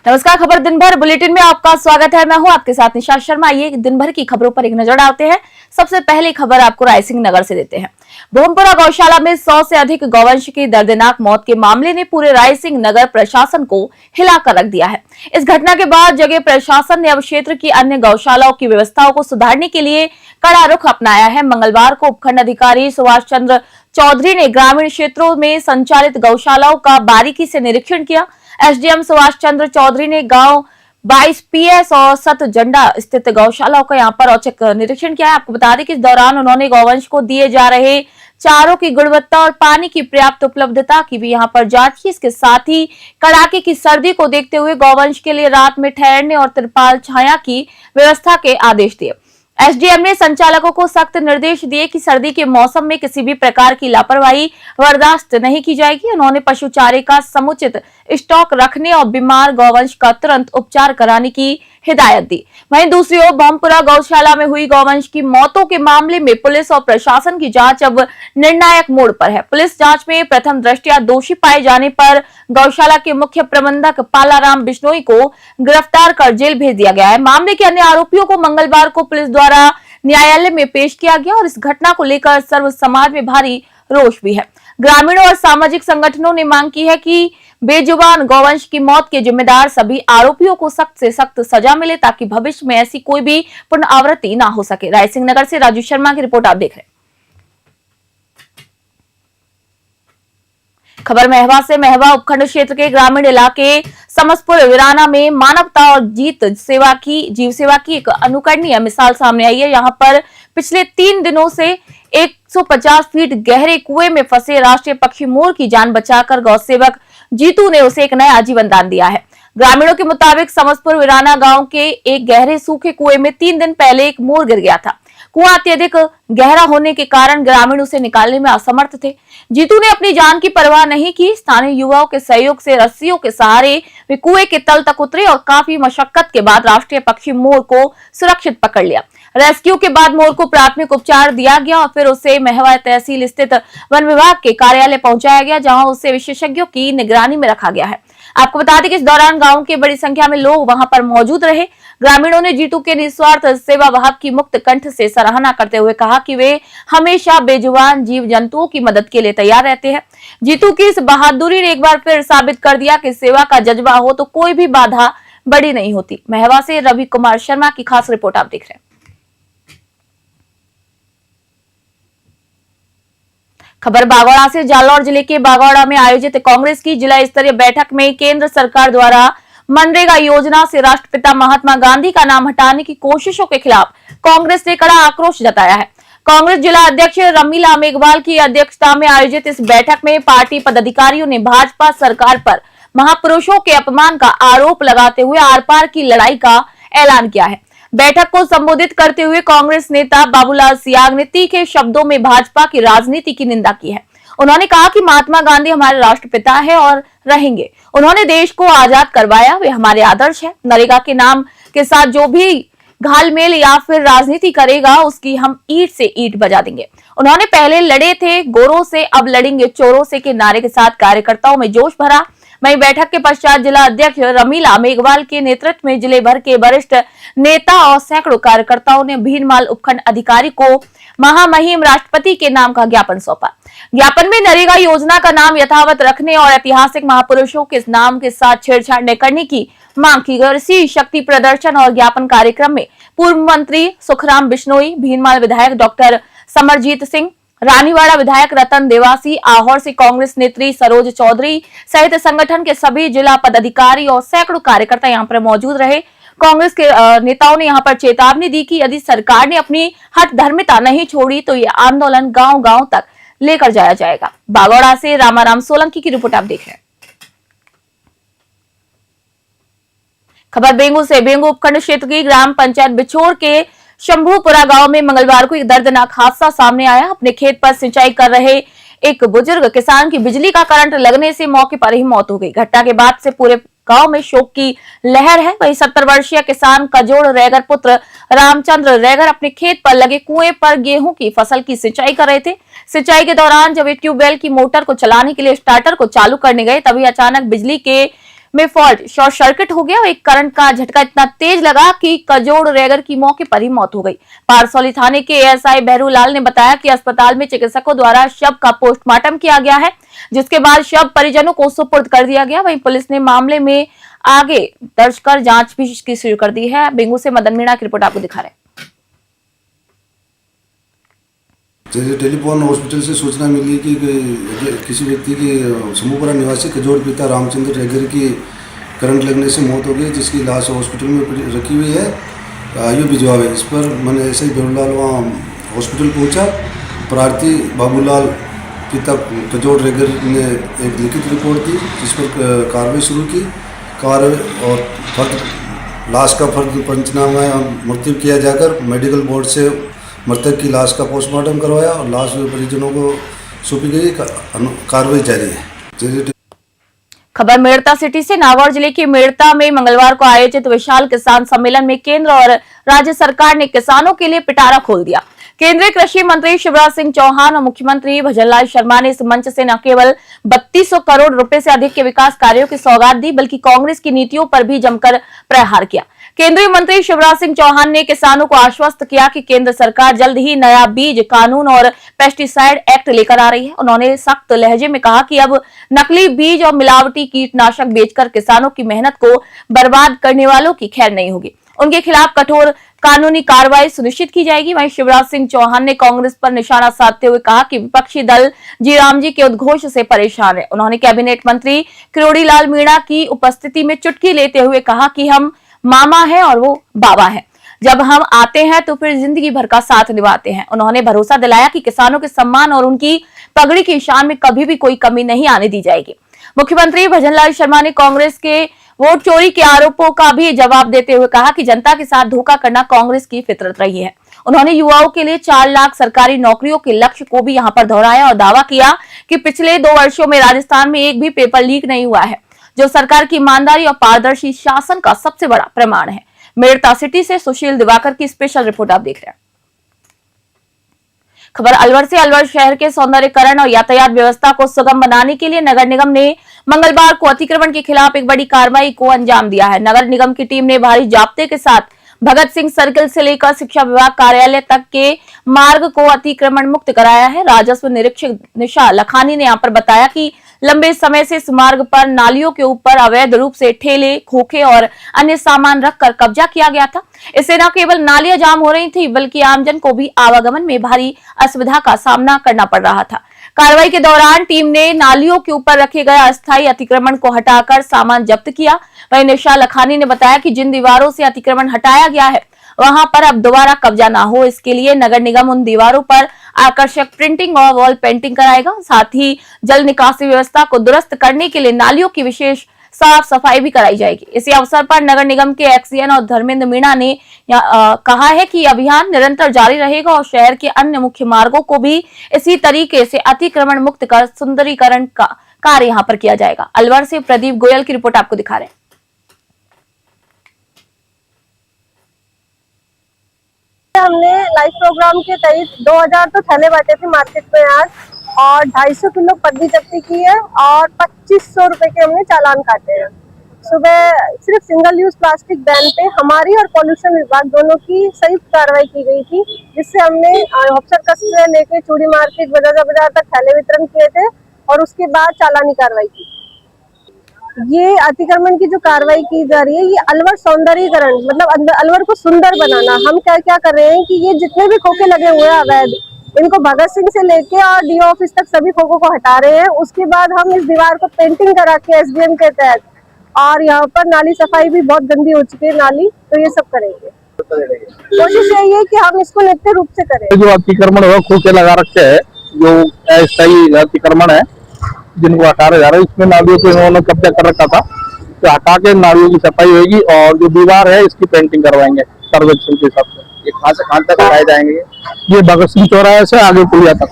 नमस्कार, खबर दिन भर बुलेटिन में आपका स्वागत है। मैं हूं आपके साथ निशा शर्मा। आइए दिन भर की खबरों पर एक नजर डालते हैं। सबसे पहली खबर आपको रायसिंह नगर से देते हैं। भोमपुरा गौशाला में 100 से अधिक गौवंश की दर्दनाक मौत के मामले ने पूरे रायसिंह नगर प्रशासन को हिलाकर रख दिया है। इस घटना के बाद जगह प्रशासन ने अब क्षेत्र की अन्य गौशालाओं की व्यवस्थाओं को सुधारने के लिए कड़ा रुख अपनाया है। मंगलवार को उपखंड अधिकारी सुभाष चंद्र चौधरी ने ग्रामीण क्षेत्रों में संचालित गौशालाओं का बारीकी से निरीक्षण किया। एसडीएम सुभाष चंद्र चौधरी ने गांव 22 PS और सत जंडा स्थित गौशालाओं का यहां पर औचक निरीक्षण किया है। आपको बता दें कि इस दौरान उन्होंने गौवंश को दिए जा रहे चारों की गुणवत्ता और पानी की पर्याप्त उपलब्धता की भी यहां पर जांच की। इसके साथ ही कड़ाके की सर्दी को देखते हुए गौवंश के लिए रात में ठहरने और तिरपाल छाया की व्यवस्था के आदेश दिए। एसडीएम ने संचालकों को सख्त निर्देश दिए कि सर्दी के मौसम में किसी भी प्रकार की लापरवाही बर्दाश्त नहीं की जाएगी। उन्होंने पशु चारे का समुचित स्टॉक रखने और बीमार गौवंश का तुरंत उपचार कराने की हिदायत दी। वहीं दूसरी ओर भोमपुरा गौशाला में हुई गौवंश की मौतों के मामले में पुलिस और प्रशासन की जांच अब निर्णायक मोड़ पर है। पुलिस जांच में प्रथम दृष्टया दोषी पाए जाने पर गौशाला के मुख्य प्रबंधक पालाराम बिश्नोई को गिरफ्तार कर जेल भेज दिया गया है। मामले के अन्य आरोपियों को मंगलवार को पुलिस द्वारा न्यायालय में पेश किया गया और इस घटना को लेकर सर्व समाज में भारी रोष भी है। ग्रामीणों और सामाजिक संगठनों ने मांग की है कि बेजुबान गौवंश की मौत के जिम्मेदार सभी आरोपियों को सख्त से सख्त सजा मिले ताकि भविष्य में ऐसी कोई भी पुनरावृत्ति ना हो सके। रायसिंह नगर से राजू शर्मा की रिपोर्ट आप देख रहे हैं। खबर महवा से। महवा उपखंड क्षेत्र के ग्रामीण इलाके समसपुर वीराना में मानवता और जीव सेवा की एक अनुकरणीय मिसाल सामने आई है। यहाँ पर पिछले 3 दिनों से 150 फीट गहरे कुएं में फंसे राष्ट्रीय पक्षी मोर की जान बचाकर गौसेवक जीतू ने उसे एक नया जीवन दान दिया है। ग्रामीणों के मुताबिक समसपुर वीराना गांव के एक गहरे सूखे कुएं में 3 दिन पहले एक मोर गिर गया था। कुआं अत्यधिक गहरा होने के कारण ग्रामीण उसे निकालने में असमर्थ थे। जीतू ने अपनी जान की परवाह नहीं की। स्थानीय युवाओं के सहयोग से रस्सियों के सहारे वे कुएं के तल तक उतरे और काफी मशक्कत के बाद राष्ट्रीय पक्षी मोर को सुरक्षित पकड़ लिया। रेस्क्यू के बाद मोर को प्राथमिक उपचार दिया गया और फिर उसे महवा तहसील स्थित वन विभाग के कार्यालय पहुंचाया गया, जहां उसे विशेषज्ञों की निगरानी में रखा गया है। आपको बता दें कि इस दौरान गांव के बड़ी संख्या में लोग वहां पर मौजूद रहे। ग्रामीणों ने जीतू के निस्वार्थ सेवा भाव की मुक्त कंठ से सराहना करते हुए कहा कि वे हमेशा बेजुबान जीव जंतुओं की मदद के लिए तैयार रहते हैं। जीतू की इस बहादुरी ने एक बार फिर साबित कर दिया कि सेवा का जज्बा हो तो कोई भी बाधा बड़ी नहीं होती। महवा से रवि कुमार शर्मा की खास रिपोर्ट आप देख रहे हैं। खबर बागौड़ा से। जालौर जिले के बागौड़ा में आयोजित कांग्रेस की जिला स्तरीय बैठक में केंद्र सरकार द्वारा मनरेगा योजना से राष्ट्रपिता महात्मा गांधी का नाम हटाने की कोशिशों के खिलाफ कांग्रेस ने कड़ा आक्रोश जताया है। कांग्रेस जिला अध्यक्ष रमीला मेघवाल की अध्यक्षता में आयोजित इस बैठक में पार्टी पदाधिकारियों ने भाजपा सरकार पर महापुरुषों के अपमान का आरोप लगाते हुए आर पार की लड़ाई का ऐलान किया है। बैठक को संबोधित करते हुए कांग्रेस नेता बाबूलाल सियाग ने तीखे शब्दों में भाजपा की राजनीति की निंदा की है। उन्होंने कहा कि महात्मा गांधी हमारे राष्ट्रपिता है और रहेंगे। उन्होंने देश को आजाद करवाया, वे हमारे आदर्श है। नरेगा के नाम के साथ जो भी घालमेल या फिर राजनीति करेगा उसकी हम ईंट से ईंट बजा देंगे। उन्होंने पहले लड़े थे गोरों से, अब लड़ेंगे चोरों से के नारे के साथ कार्यकर्ताओं में जोश भरा। वहीं बैठक के पश्चात जिला अध्यक्ष रमीला मेघवाल के नेतृत्व में जिले भर के वरिष्ठ नेता और सैकड़ों कार्यकर्ताओं ने भीनमाल उपखंड अधिकारी को महामहिम राष्ट्रपति के नाम का ज्ञापन सौंपा। ज्ञापन में नरेगा योजना का नाम यथावत रखने और ऐतिहासिक महापुरुषों के नाम के साथ छेड़छाड़ न करने की मांग की गई। इसी शक्ति प्रदर्शन और ज्ञापन कार्यक्रम में पूर्व मंत्री सुखराम बिश्नोई, भीनमाल विधायक डॉक्टर समरजीत सिंह, रानीवाड़ा विधायक रतन देवासी, आहोर से कांग्रेस नेत्री सरोज चौधरी सहित संगठन के सभी जिला पदाधिकारी और सैकड़ों कार्यकर्ता यहां पर मौजूद रहे। कांग्रेस के नेताओं ने यहां पर चेतावनी दी कि यदि सरकार ने अपनी हठ धर्मिता नहीं छोड़ी तो ये आंदोलन गांव-गांव तक लेकर जाया जाएगा। बागौड़ा से रामाराम सोलंकी की रिपोर्ट आप देख रहे हैं। खबर बेंगू से। बेंगू उपखंड क्षेत्र की ग्राम पंचायत बिछोर के शंभूपुरा गांव में मंगलवार को एक दर्दनाक हादसा सामने आया। अपने खेत पर सिंचाई कर रहे एक बुजुर्ग किसान की बिजली का करंट लगने से मौके पर ही मौत हो गई। घटना के बाद से पूरे गांव में शोक की लहर है। वहीं 70 वर्षीय किसान कजोड़ रैगर पुत्र रामचंद्र रैगर अपने खेत पर लगे कुएं पर गेहूं की फसल की सिंचाई कर रहे थे। सिंचाई के दौरान जब ट्यूबवेल की मोटर को चलाने के लिए स्टार्टर को चालू करने गए तभी अचानक बिजली के में फॉल्ट शॉर्ट सर्किट हो गया और एक करंट का झटका इतना तेज लगा कि कजोड़ रेगर की मौके पर ही मौत हो गई। पारसौली थाने के एएसआई बहरूलाल ने बताया कि अस्पताल में चिकित्सकों द्वारा शव का पोस्टमार्टम किया गया है, जिसके बाद शव परिजनों को सुपुर्द कर दिया गया। वहीं पुलिस ने मामले में आगे दर्ज कर जांच भी शुरू कर दी है। बेंगू से मदन मीणा की रिपोर्ट आपको दिखा रहे हैं। टेलीफोन हॉस्पिटल से सूचना मिली कि किसी व्यक्ति की समूहपुरा निवासी कजोड़ पिता रामचंद्र रेगर की करंट लगने से मौत हो गई, जिसकी लाश हॉस्पिटल में रखी हुई है। आयु भिजवावे इस पर मैंने ऐसे ही बहरूलाल वहाँ हॉस्पिटल पहुँचा। प्रार्थी बाबूलाल पिता कजोड़ रेगर ने एक लिखित रिपोर्ट दी, जिस पर कार्रवाई शुरू की। कार्रवाई और लाश का फर्द पंचनामा मृत्यु किया जाकर मेडिकल बोर्ड से मृतक की लाश का पोस्टमार्टम करवाया और लाश परिजनों को सौंपी गई। कार्रवाई जारी है। खबर मेड़ता सिटी से। नागौर जिले के मेड़ता में मंगलवार को आयोजित विशाल किसान सम्मेलन में केंद्र और राज्य सरकार ने किसानों के लिए पिटारा खोल दिया। केंद्रीय कृषि मंत्री शिवराज सिंह चौहान और मुख्यमंत्री भजनलाल शर्मा ने इस मंच से न केवल 3200 करोड़ रुपए से अधिक के विकास कार्यों की सौगात दी, बल्कि कांग्रेस की नीतियों पर भी जमकर प्रहार किया। केंद्रीय मंत्री शिवराज सिंह चौहान ने किसानों को आश्वस्त किया कि केंद्र सरकार जल्द ही नया बीज कानून और पेस्टिसाइड एक्ट लेकर आ रही है। उन्होंने सख्त लहजे में कहा कि अब नकली बीज और मिलावटी कीटनाशक बेचकर किसानों की मेहनत को बर्बाद करने वालों की खैर नहीं होगी। उनके खिलाफ कठोर कानूनी कार्रवाई सुनिश्चित की जाएगी। वहीं शिवराज सिंह चौहान ने कांग्रेस पर निशाना साधते हुए कहा कि विपक्षी दल जीराम जी के उद्घोष से परेशान है। उन्होंने कैबिनेट मंत्री किरोड़ीलाल मीणा की उपस्थिति में चुटकी लेते हुए कहा कि हम मामा है और वो बाबा है, जब हम आते हैं तो फिर जिंदगी भर का साथ निभाते हैं। उन्होंने भरोसा दिलाया कि किसानों के सम्मान और उनकी पगड़ी की शान में कभी भी कोई कमी नहीं आने दी जाएगी। मुख्यमंत्री भजनलाल शर्मा ने कांग्रेस के वोट चोरी के आरोपों का भी जवाब देते हुए कहा कि जनता के साथ धोखा करना कांग्रेस की फितरत रही है। उन्होंने युवाओं के लिए 4 लाख सरकारी नौकरियों के लक्ष्य को भी यहां पर दोहराया और दावा किया कि पिछले 2 वर्षों में राजस्थान में एक भी पेपर लीक नहीं हुआ है, जो सरकार की ईमानदारी और पारदर्शी शासन का सबसे बड़ा प्रमाण है। मेड़ता सिटी से सुशील दिवाकर की स्पेशल रिपोर्ट आप देख रहे हैं। खबर अलवर से। अलवर शहर के सौंदर्यीकरण और यातायात व्यवस्था को सुगम बनाने के लिए नगर निगम ने मंगलवार को अतिक्रमण के खिलाफ एक बड़ी कार्रवाई को अंजाम दिया है। नगर निगम की टीम ने भारी जाब्ते के साथ भगत सिंह सर्किल से लेकर शिक्षा विभाग कार्यालय तक के मार्ग को अतिक्रमण मुक्त कराया है। राजस्व निरीक्षक निशा लखानी ने यहाँ पर बताया कि लंबे समय से इस मार्ग पर नालियों के ऊपर अवैध रूप से ठेले, खोखे और अन्य सामान रखकर कब्जा किया गया था। इससे न केवल नालियां जाम हो रही थी, बल्कि आमजन को भी आवागमन में भारी असुविधा का सामना करना पड़ रहा था। कार्रवाई के दौरान टीम ने नालियों के ऊपर रखे गए अस्थायी अतिक्रमण को हटाकर सामान जब्त किया। वहीं निशा लखानी ने बताया कि जिन दीवारों से अतिक्रमण हटाया गया है, वहां पर अब दोबारा कब्जा ना हो, इसके लिए नगर निगम उन दीवारों पर आकर्षक प्रिंटिंग और वॉल पेंटिंग कराएगा। साथ ही जल निकासी व्यवस्था को दुरुस्त करने के लिए नालियों की विशेष साफ सफाई भी कराई जाएगी। इसी अवसर पर नगर निगम के एक्सीएन और धर्मेंद्र मीणा ने कहा है कि अभियान निरंतर जारी रहेगा और शहर के अन्य मुख्य मार्गों को भी इसी तरीके से अतिक्रमण मुक्त कर सुंदरीकरण का कार्य यहाँ पर किया जाएगा। अलवर से प्रदीप गोयल की रिपोर्ट आपको दिखा रहे हैं। हमने लाइव प्रोग्राम के तहत 2000 तो थैले बांटे थे मार्केट में आज, और 250 किलो पन्नी जब्ती की है और 2500 रुपए के हमने चालान काटे हैं। सुबह सिर्फ सिंगल यूज प्लास्टिक बैन पे हमारी और पॉल्यूशन विभाग दोनों की संयुक्त कार्रवाई की गई थी, जिससे हमने ऑफिसर कस्बे से लेके चूड़ी मार्केट बाजार तक थैले वितरण किए थे और उसके बाद चालानी कार्रवाई की। ये अतिक्रमण की जो कार्रवाई की जा रही है, ये अलवर सौंदर्यीकरण मतलब अलवर को सुंदर बनाना। हम क्या क्या कर रहे हैं कि ये जितने भी खोखे लगे हुए हैं अवैध, इनको भगत सिंह से लेके और डीओ ऑफिस तक सभी खोखों को हटा रहे हैं। उसके बाद हम इस दीवार को पेंटिंग करा के एसडीएम के तहत, और यहाँ पर नाली सफाई भी बहुत गंदी हो चुकी है नाली, तो ये सब करेंगे। कोशिश यही है कि हम इसको नित्य रूप से करें। जो अतिक्रमण हुआ खोखे लगा रखे है, जो अस्थायी अतिक्रमण है जिनको हटा जा रहा है, इसमें नालियों पे उन्होंने कब्जा कर रखा था, तो हटा के नालियों की सफाई होगी और जो दीवार है इसकी पेंटिंग करवाएंगे सर्वेक्षण के हिसाब से। ये कहाँ से कहाँ तक हटाए जाएंगे? ये भगत सिंह चौराहे से आगे पुलिया तक,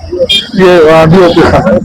ये डीओ के साथ।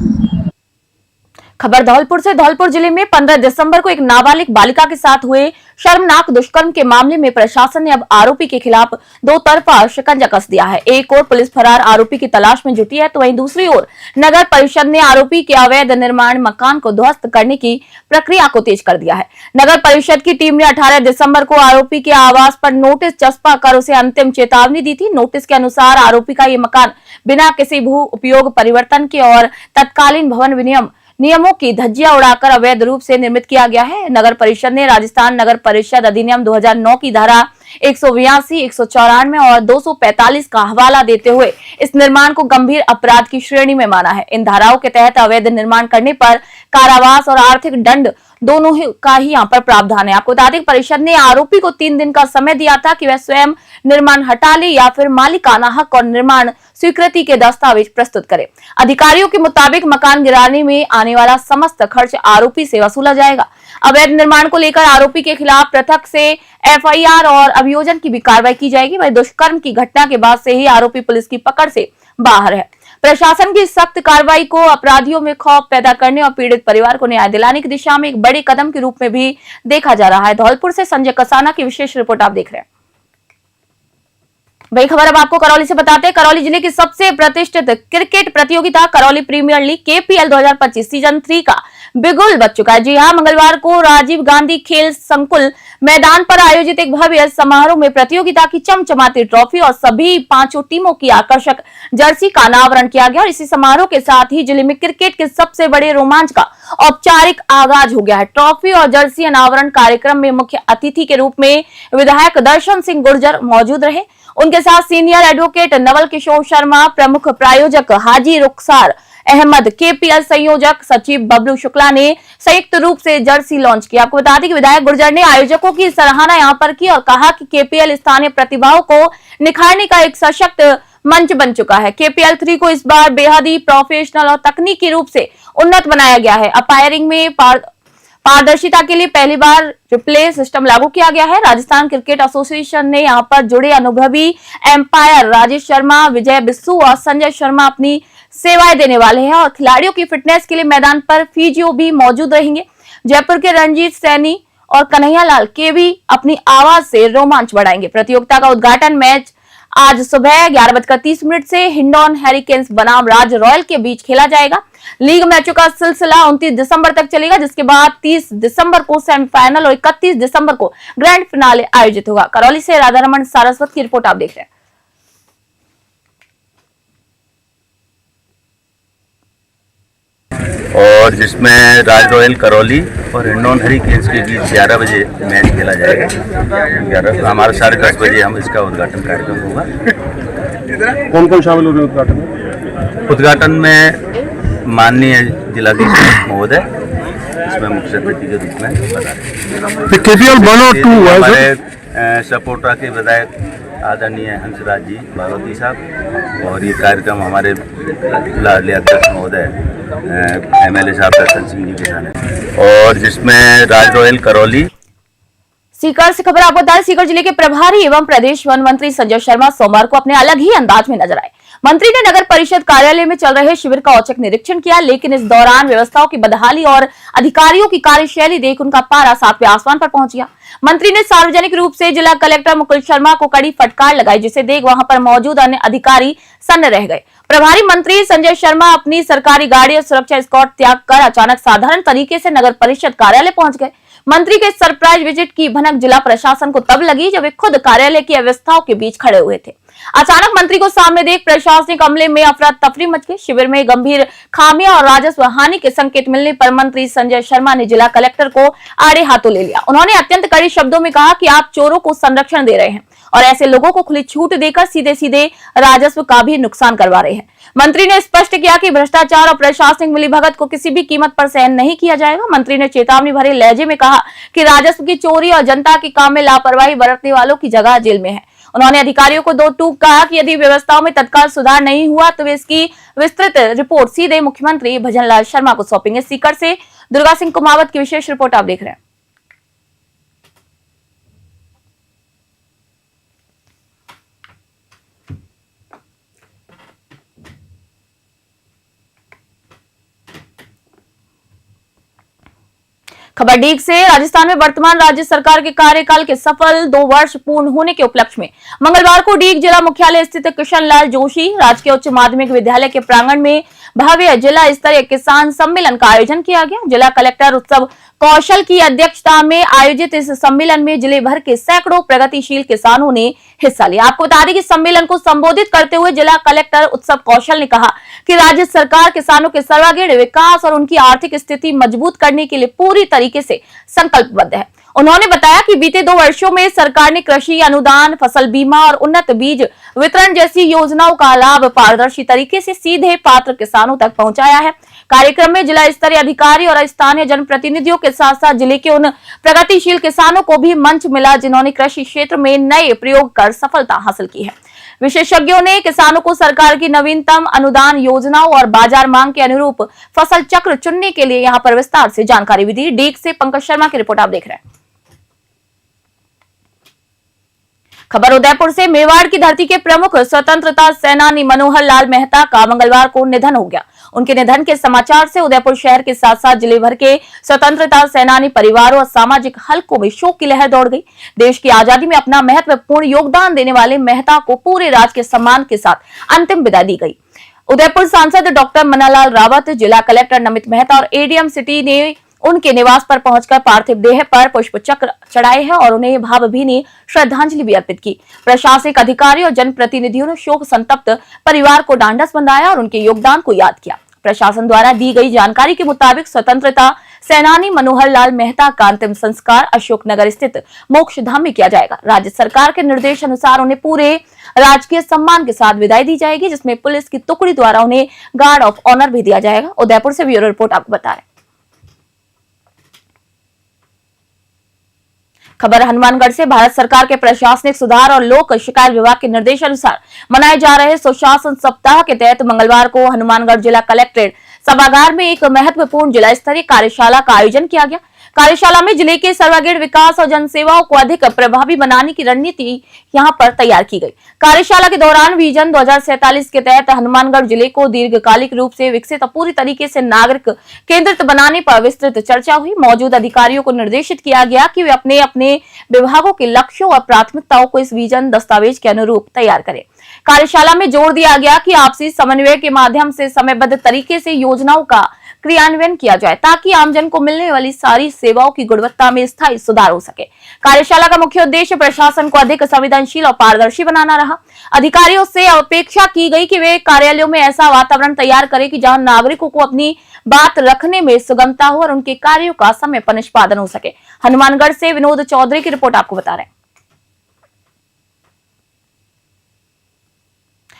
खबर धौलपुर से। धौलपुर जिले में 15 दिसंबर को एक नाबालिग बालिका के साथ हुए शर्मनाक दुष्कर्म के मामले में प्रशासन ने अब आरोपी के खिलाफ दो तरफा शिकंजा कस दिया है। एक ओर पुलिस फरार आरोपी की तलाश में जुटी है, तो वहीं दूसरी ओर नगर परिषद ने आरोपी के अवैध निर्माण मकान को ध्वस्त करने की प्रक्रिया को तेज कर दिया है। नगर परिषद की टीम ने 18 दिसंबर को आरोपी के आवास पर नोटिस चस्पा कर उसे अंतिम चेतावनी दी थी। नोटिस के अनुसार आरोपी का ये मकान बिना किसी भू उपयोग परिवर्तन के और तत्कालीन भवन विनियम नियमों की धज्जियां उड़ाकर अवैध रूप से निर्मित किया गया है। नगर परिषद ने राजस्थान नगर परिषद अधिनियम 2009 की धारा 182, 194 और 245 का हवाला देते हुए इस निर्माण को गंभीर अपराध की श्रेणी में माना है। इन धाराओं के तहत अवैध निर्माण करने पर कारावास और आर्थिक दंड दोनों ही का ही यहाँ पर प्रावधान है। आपको बता दें, परिषद ने आरोपी को 3 दिन का समय दिया था कि वह स्वयं निर्माण हटा ले या फिर मालिकाना हक और निर्माण स्वीकृति के दस्तावेज प्रस्तुत करे। अधिकारियों के मुताबिक मकान गिराने में आने वाला समस्त खर्च आरोपी से वसूला जाएगा। अवैध निर्माण को लेकर आरोपी के खिलाफ पृथक से एफआईआर और अभियोजन की भी कार्रवाई की जाएगी। वही दुष्कर्म की घटना के बाद से ही आरोपी पुलिस की पकड़ से बाहर है। प्रशासन की सख्त कार्रवाई को अपराधियों में खौफ पैदा करने और पीड़ित परिवार को न्याय दिलाने की दिशा में एक बड़े कदम के रूप में भी देखा जा रहा है। धौलपुर से संजय कसाना की विशेष रिपोर्ट आप देख रहे हैं। वही खबर अब आपको करौली से बताते हैं। करौली जिले की सबसे प्रतिष्ठित क्रिकेट प्रतियोगिता Karauli premier league KPL 2025 season 3 का बिगुल बज चुका है। जी हां, मंगलवार को राजीव गांधी खेल संकुल मैदान पर आयोजित एक भव्य समारोह में प्रतियोगिता की चमचमाती ट्रॉफी और सभी 5 टीमों की आकर्षक जर्सी का अनावरण किया गया और इसी समारोह के साथ ही जिले में क्रिकेट के सबसे बड़े रोमांच का औपचारिक आगाज हो गया है। ट्रॉफी और जर्सी अनावरण कार्यक्रम में मुख्य अतिथि के रूप में विधायक दर्शन सिंह गुर्जर मौजूद रहे। उनके साथ सीनियर एडवोकेट नवल किशोर शर्मा, प्रमुख प्रायोजक हाजी रुखसार अहमद, केपीएल संयोजक सचिव बबलू शुक्ला ने संयुक्त रूप से जर्सी लॉन्च किया। आपको बता दें कि विधायक गुर्जर ने आयोजकों की सराहना यहां पर की और कहा कि केपीएल स्थानीय प्रतिभाओं को निखारने का एक सशक्त मंच बन चुका है। केपीएल 3 को इस बार बेहद ही प्रोफेशनल और तकनीकी रूप से उन्नत बनाया गया है। अंपायरिंग में पारदर्शिता के लिए पहली बार रिप्ले सिस्टम लागू किया गया है। राजस्थान क्रिकेट एसोसिएशन ने यहां पर जुड़े अनुभवी एम्पायर राजेश शर्मा, विजय बिस्सू और संजय शर्मा अपनी सेवाएं देने वाले हैं और खिलाड़ियों की फिटनेस के लिए मैदान पर फिजियो भी मौजूद रहेंगे। जयपुर के रणजीत सैनी और कन्हैया लाल के भी अपनी आवाज से रोमांच बढ़ाएंगे। प्रतियोगिता का उद्घाटन मैच आज सुबह 11:30 से हिंडौन हैरिकेन्स बनाम राज रॉयल के बीच खेला जाएगा। लीग मैचों का सिलसिला 29 दिसंबर तक चलेगा, जिसके बाद 30 दिसंबर को सेमीफाइनल और 31 दिसंबर को ग्रैंड फिनाले आयोजित होगा। करौली से राधारमण सारस्वत की रिपोर्ट आप देख रहे हैं। और जिसमें राज रॉयल करौली और हिंडौन हरिकेन्स के बीच 11 बजे मैच खेला जाएगा। 11 हमारा 10:30 बजे हम इसका उद्घाटन कार्यक्रम होगा। कौन कौन शामिल हो रहे हैं उद्घाटन में? उद्घाटन में माननीय जिलाधीश महोदय इसमें मुख्य अतिथि के रूप में बता रहे केपीएल 1 और 2 हमारे सपोर्टा के विधायक आदरणीय हंसराज जी बागवती साहब और ये कार्यक्रम हमारे जिला अध्यक्ष महोदय एमएलए साहब दर्शन सिंह जी के साथ और जिसमें राज रॉयल करौली। सीकर से खबर आपको बता दें, सीकर जिले के प्रभारी एवं प्रदेश वन मंत्री संजय शर्मा सोमवार को अपने अलग ही अंदाज में नजर आए। मंत्री ने नगर परिषद कार्यालय में चल रहे शिविर का औचक निरीक्षण किया, लेकिन इस दौरान व्यवस्थाओं की बदहाली और अधिकारियों की कार्यशैली देख उनका पारा 7वें आसमान पर पहुंच गया। मंत्री ने सार्वजनिक रूप से जिला कलेक्टर मुकुल शर्मा को कड़ी फटकार लगाई, जिसे देख वहां पर मौजूद अन्य अधिकारी सन्न रह गए। प्रभारी मंत्री संजय शर्मा अपनी सरकारी गाड़ी और सुरक्षा स्कॉट त्याग कर अचानक साधारण तरीके से नगर परिषद कार्यालय पहुंच गए। मंत्री के सरप्राइज विजिट की भनक जिला प्रशासन को तब लगी जब वे खुद कार्यालय की अव्यवस्थाओं के बीच खड़े हुए थे। अचानक मंत्री को सामने देख प्रशासनिक अमले में अफरा तफरी मच गई। शिविर में गंभीर खामियां और राजस्व हानि के संकेत मिलने पर मंत्री संजय शर्मा ने जिला कलेक्टर को आड़े हाथों ले लिया। उन्होंने अत्यंत कड़े शब्दों में कहा कि आप चोरों को संरक्षण दे रहे हैं और ऐसे लोगों को खुली छूट देकर सीधे सीधे राजस्व का भी नुकसान करवा रहे हैं। मंत्री ने स्पष्ट किया कि भ्रष्टाचार और प्रशासनिक मिलीभगत को किसी भी कीमत पर सहन नहीं किया जाएगा। मंत्री ने चेतावनी भरे लहजे में कहा कि राजस्व की चोरी और जनता के काम में लापरवाही बरतने वालों की जगह जेल में है। उन्होंने अधिकारियों को 2 टूक कहा कि यदि व्यवस्थाओं में तत्काल सुधार नहीं हुआ तो वे इसकी विस्तृत रिपोर्ट सीधे मुख्यमंत्री भजनलाल शर्मा को सौंपेंगे। सीकर से दुर्गा सिंह कुमावत की विशेष रिपोर्ट आप देख रहे हैं। खबर डीग से। राजस्थान में वर्तमान राज्य सरकार के कार्यकाल के सफल 2 वर्ष पूर्ण होने के उपलक्ष्य में मंगलवार को डीग जिला मुख्यालय स्थित कृष्ण लाल जोशी राजकीय उच्च माध्यमिक विद्यालय के प्रांगण में भव्य जिला स्तरीय किसान सम्मेलन का आयोजन किया गया। जिला कलेक्टर उत्सव कौशल की अध्यक्षता में आयोजित इस सम्मेलन में जिले भर के सैकड़ों प्रगतिशील किसानों ने हिस्सा लिया। आपको बता दें कि सम्मेलन को संबोधित करते हुए जिला कलेक्टर उत्सव कौशल ने कहा कि राज्य सरकार किसानों के सर्वांगीण विकास और उनकी आर्थिक स्थिति मजबूत करने के लिए पूरी तरीके से संकल्पबद्ध है। उन्होंने बताया कि बीते 2 वर्षों में सरकार ने कृषि अनुदान, फसल बीमा और उन्नत बीज वितरण जैसी योजनाओं का लाभ पारदर्शी तरीके से सीधे पात्र किसानों तक पहुंचाया है। कार्यक्रम में जिला स्तरीय अधिकारी और स्थानीय जनप्रतिनिधियों के साथ साथ जिले के उन प्रगतिशील किसानों को भी मंच मिला जिन्होंने कृषि क्षेत्र में नए प्रयोग कर सफलता हासिल की है। विशेषज्ञों ने किसानों को सरकार की नवीनतम अनुदान योजनाओं और बाजार मांग के अनुरूप फसल चक्र चुनने के लिए यहां पर विस्तार से जानकारी भी दी। डीग से पंकज शर्मा की रिपोर्ट आप देख रहे हैं। खबर उदयपुर से। मेवाड़ की धरती के प्रमुख स्वतंत्रता सेनानी मनोहर लाल मेहता का मंगलवार को निधन हो गया। उनके निधन के समाचार से उदयपुर शहर के साथ साथ जिले भर के स्वतंत्रता सेनानी परिवारों और सामाजिक हलकों में शोक की लहर दौड़ गई। देश की आजादी में अपना महत्वपूर्ण योगदान देने वाले मेहता को पूरे राजकीय सम्मान के साथ अंतिम विदाई दी गई। उदयपुर सांसद डॉक्टर मन्नालाल रावत, जिला कलेक्टर नमित मेहता और एडीएम सिटी ने उनके निवास पर पहुंचकर पार्थिव देह पर पुष्प चक्र चढ़ाए हैं और उन्हें भावभीनी श्रद्धांजलि भी अर्पित की। प्रशासनिक अधिकारी और जनप्रतिनिधियों ने शोक संतप्त परिवार को ढांढस बंधाया और उनके योगदान को याद किया। प्रशासन द्वारा दी गई जानकारी के मुताबिक स्वतंत्रता सेनानी मनोहर लाल मेहता का अंतिम संस्कार अशोकनगर स्थित मोक्ष धाम में किया जाएगा। राज्य सरकार के निर्देश अनुसार उन्हें पूरे राजकीय सम्मान के साथ विदाई दी जाएगी, जिसमें पुलिस की टुकड़ी द्वारा उन्हें गार्ड ऑफ ऑनर भी दिया जाएगा। उदयपुर से ब्यूरो रिपोर्ट आपको बता रहे। खबर हनुमानगढ़ से। भारत सरकार के प्रशासनिक सुधार और लोक शिकायत विभाग के निर्देशानुसार मनाए जा रहे सुशासन सप्ताह के तहत मंगलवार को हनुमानगढ़ जिला कलेक्ट्रेट सभागार में एक महत्वपूर्ण जिला स्तरीय कार्यशाला का आयोजन किया गया। कार्यशाला में जिले के सर्वांगीण विकास और जनसेवाओं को अधिक प्रभावी बनाने की रणनीति यहां पर तैयार की गई। कार्यशाला के दौरान विजन 2047 के तहत हनुमानगढ़ जिले को दीर्घकालिक रूप से विकसित और पूरी तरीके से नागरिक केंद्रित बनाने पर विस्तृत चर्चा हुई। मौजूद अधिकारियों को निर्देशित किया गया कि वे अपने अपने विभागों के लक्ष्यों और प्राथमिकताओं को इस विजन दस्तावेज के अनुरूप तैयार करें। कार्यशाला में जोर दिया गया कि आपसी समन्वय के माध्यम से समयबद्ध तरीके से योजनाओं का क्रियान्वयन किया जाए ताकि आमजन को मिलने वाली सारी सेवाओं की गुणवत्ता में स्थायी सुधार हो सके। कार्यशाला का मुख्य उद्देश्य प्रशासन को अधिक संवेदनशील और पारदर्शी बनाना रहा। अधिकारियों से अपेक्षा की गई कि वे कार्यालयों में ऐसा वातावरण तैयार करें कि जहां नागरिकों को अपनी बात रखने में सुगमता हो और उनके कार्यों का समय पर निष्पादन हो सके। हनुमानगढ़ से विनोद चौधरी की रिपोर्ट आपको बता रहे हैं।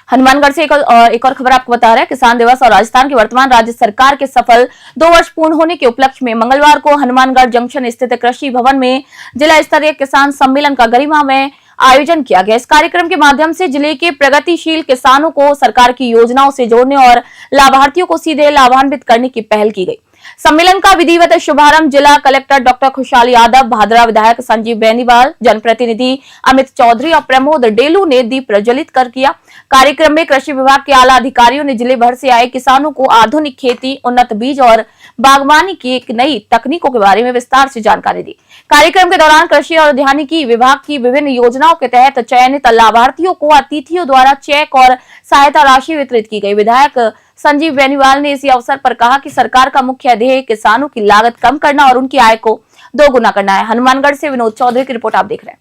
हनुमानगढ़ से एक और खबर आपको बता रहे हैं। किसान दिवस और राजस्थान की वर्तमान राज्य सरकार के सफल 2 वर्ष पूर्ण होने के उपलक्ष्य में मंगलवार को हनुमानगढ़ जंक्शन स्थित कृषि भवन में जिला स्तरीय किसान सम्मेलन का गरिमामय आयोजन किया गया। इस कार्यक्रम के माध्यम से जिले के प्रगतिशील किसानों को सरकार की योजनाओं से जोड़ने और लाभार्थियों को सीधे लाभान्वित करने की पहल की गई। सम्मेलन का विधिवत शुभारंभ जिला कलेक्टर डॉक्टर खुशहाल यादव, भादरा विधायक संजीव बेनीवाल, जनप्रतिनिधि अमित चौधरी और प्रमोद डेलू ने दीप प्रज्वलित कर किया। कार्यक्रम में कृषि विभाग के आला अधिकारियों ने जिले भर से आए किसानों को आधुनिक खेती, उन्नत बीज और बागवानी की एक नई तकनीकों के बारे में विस्तार से जानकारी दी। कार्यक्रम के दौरान कृषि और उद्यानिकी विभाग की विभिन्न योजनाओं के तहत चयनित लाभार्थियों को अतिथियों द्वारा चेक और सहायता राशि वितरित की गई। विधायक संजीव बेनीवाल ने इसी अवसर पर कहा कि सरकार का मुख्य ध्येय किसानों की लागत कम करना और उनकी आय को दोगुना करना है। हनुमानगढ़ से विनोद चौधरी की रिपोर्ट आप देख रहे हैं।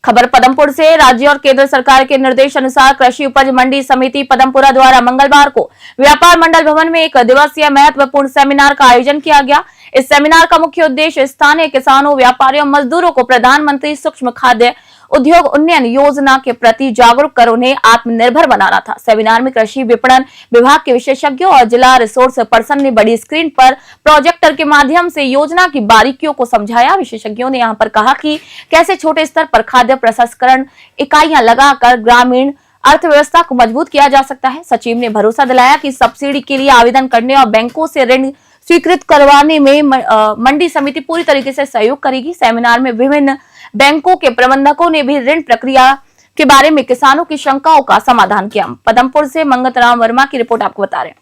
खबर पदमपुर से। राज्य और केंद्र सरकार के निर्देश अनुसार कृषि उपज मंडी समिति पदमपुरा द्वारा मंगलवार को व्यापार मंडल भवन में 1 दिवसीय महत्वपूर्ण सेमिनार का आयोजन किया गया। इस सेमिनार का मुख्य उद्देश्य स्थानीय किसानों, व्यापारियों, मजदूरों को प्रधानमंत्री सूक्ष्म खाद्य उद्योग उन्नयन योजना के प्रति जागरूक कर उन्हें आत्मनिर्भर बनाना था। सेमिनार में कृषि विपणन विभाग के विशेषज्ञों और जिला रिसोर्स पर्सन ने बड़ी स्क्रीन पर प्रोजेक्टर के माध्यम से योजना की बारीकियों को समझाया। विशेषज्ञों ने यहां पर कहा कि कैसे छोटे स्तर पर खाद्य प्रसंस्करण इकाइयां लगाकर ग्रामीण अर्थव्यवस्था को मजबूत किया जा सकता है। सचिव ने भरोसा दिलाया कि सब्सिडी के लिए आवेदन करने और बैंकों से ऋण स्वीकृत करवाने में मंडी समिति पूरी तरीके से सहयोग करेगी। सेमिनार में विभिन्न बैंकों के प्रबंधकों ने भी ऋण प्रक्रिया के बारे में किसानों की शंकाओं का समाधान किया। पदमपुर से मंगत राम वर्मा की रिपोर्ट आपको बता रहे हैं।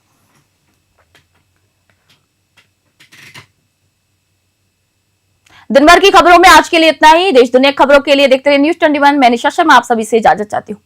दिन भर की खबरों में आज के लिए इतना ही। देश दुनिया की खबरों के लिए देखते रहिए न्यूज़ 21। मैं निशा शर्मा आप सभी से इजाजत चाहती हूँ।